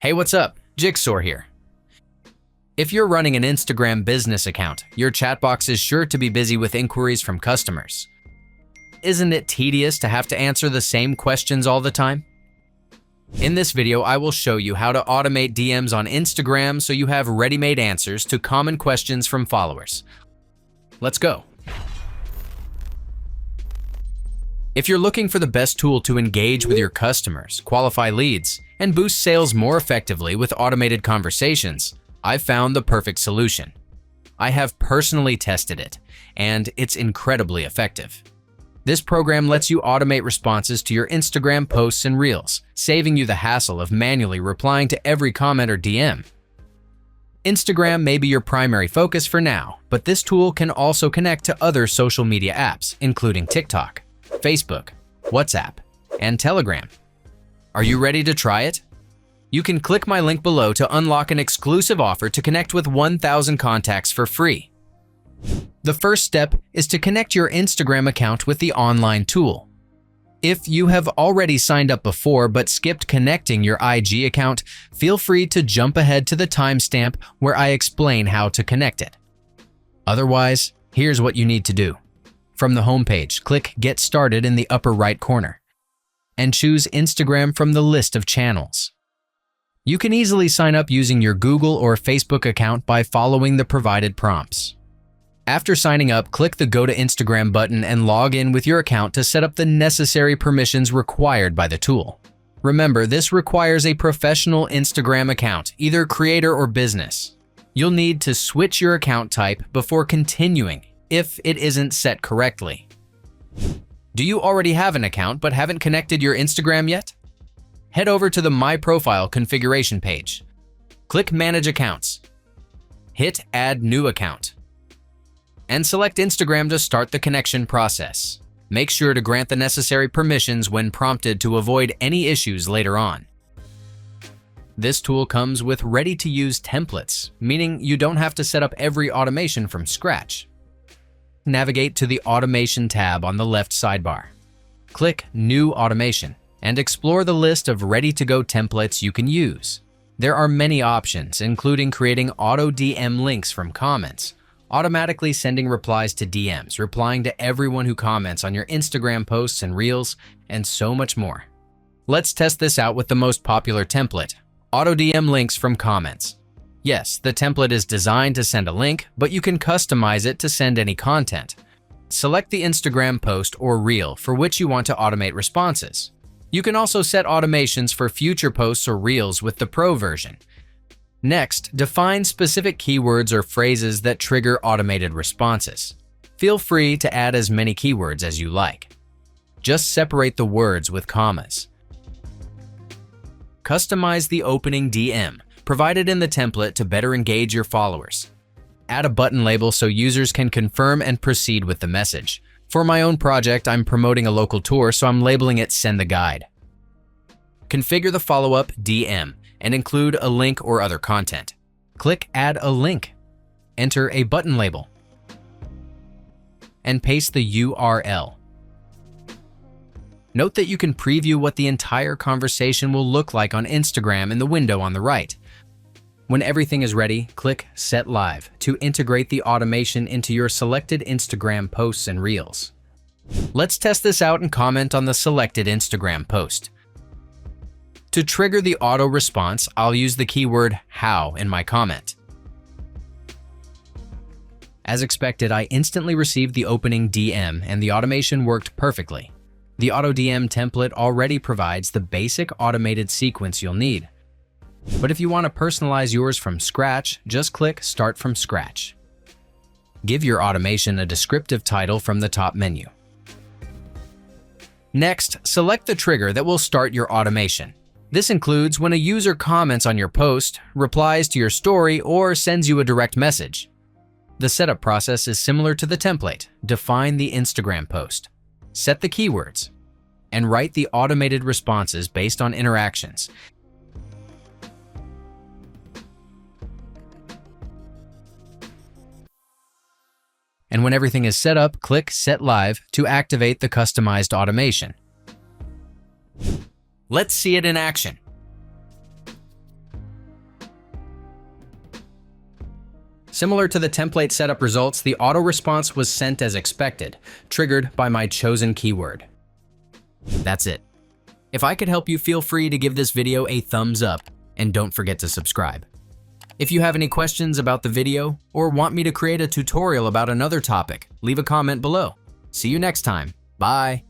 Hey, what's up? Jigsaw here. If you're running an Instagram business account, your chat box is sure to be busy with inquiries from customers. Isn't it tedious to have to answer the same questions all the time? In this video, I will show you how to automate DMs on Instagram so you have ready-made answers to common questions from followers. Let's go. If you're looking for the best tool to engage with your customers, qualify leads, and boost sales more effectively with automated conversations, I've found the perfect solution. I have personally tested it, and it's incredibly effective. This program lets you automate responses to your Instagram posts and reels, saving you the hassle of manually replying to every comment or DM. Instagram may be your primary focus for now, but this tool can also connect to other social media apps, including TikTok, Facebook, WhatsApp, and Telegram. Are you ready to try it? You can click my link below to unlock an exclusive offer to connect with 1,000 contacts for free. The first step is to connect your Instagram account with the online tool. If you have already signed up before but skipped connecting your IG account, feel free to jump ahead to the timestamp where I explain how to connect it. Otherwise, here's what you need to do. From the homepage, click Get Started in the upper right corner and choose Instagram from the list of channels. You can easily sign up using your Google or Facebook account by following the provided prompts. After signing up, click the Go to Instagram button and log in with your account to set up the necessary permissions required by the tool. Remember, this requires a professional Instagram account, either creator or business. You'll need to switch your account type before continuing if it isn't set correctly. Do you already have an account but haven't connected your Instagram yet? Head over to the My Profile configuration page. Click Manage Accounts. Hit Add New Account. And select Instagram to start the connection process. Make sure to grant the necessary permissions when prompted to avoid any issues later on. This tool comes with ready-to-use templates, meaning you don't have to set up every automation from scratch. Navigate to the Automation tab on the left sidebar. Click New Automation and explore the list of ready-to-go templates you can use. There are many options, including creating auto DM links from comments, automatically sending replies to DMs, replying to everyone who comments on your Instagram posts and reels, and so much more. Let's test this out with the most popular template, auto DM links from comments. Yes, the template is designed to send a link, but you can customize it to send any content. Select the Instagram post or reel for which you want to automate responses. You can also set automations for future posts or reels with the Pro version. Next, define specific keywords or phrases that trigger automated responses. Feel free to add as many keywords as you like. Just separate the words with commas. Customize the opening DM provided in the template to better engage your followers. Add a button label so users can confirm and proceed with the message. For my own project, I'm promoting a local tour, so I'm labeling it Send the Guide. Configure the follow-up DM and include a link or other content. Click Add a Link. Enter a button label and paste the URL. Note that you can preview what the entire conversation will look like on Instagram in the window on the right. When everything is ready, click Set Live to integrate the automation into your selected Instagram posts and reels. Let's test this out and comment on the selected Instagram post. To trigger the auto response, I'll use the keyword how in my comment. As expected, I instantly received the opening DM and the automation worked perfectly. The auto DM template already provides the basic automated sequence you'll need. But if you want to personalize yours from scratch, just click Start from Scratch. Give your automation a descriptive title from the top menu. Next, select the trigger that will start your automation. This includes when a user comments on your post, replies to your story, or sends you a direct message. The setup process is similar to the template. Define the Instagram post, set the keywords, and write the automated responses based on interactions. And when everything is set up, click Set Live to activate the customized automation. Let's see it in action. Similar to the template setup results, the auto response was sent as expected, triggered by my chosen keyword. That's it. If I could help you, feel free to give this video a thumbs up, and don't forget to subscribe. If you have any questions about the video or want me to create a tutorial about another topic, leave a comment below. See you next time. Bye.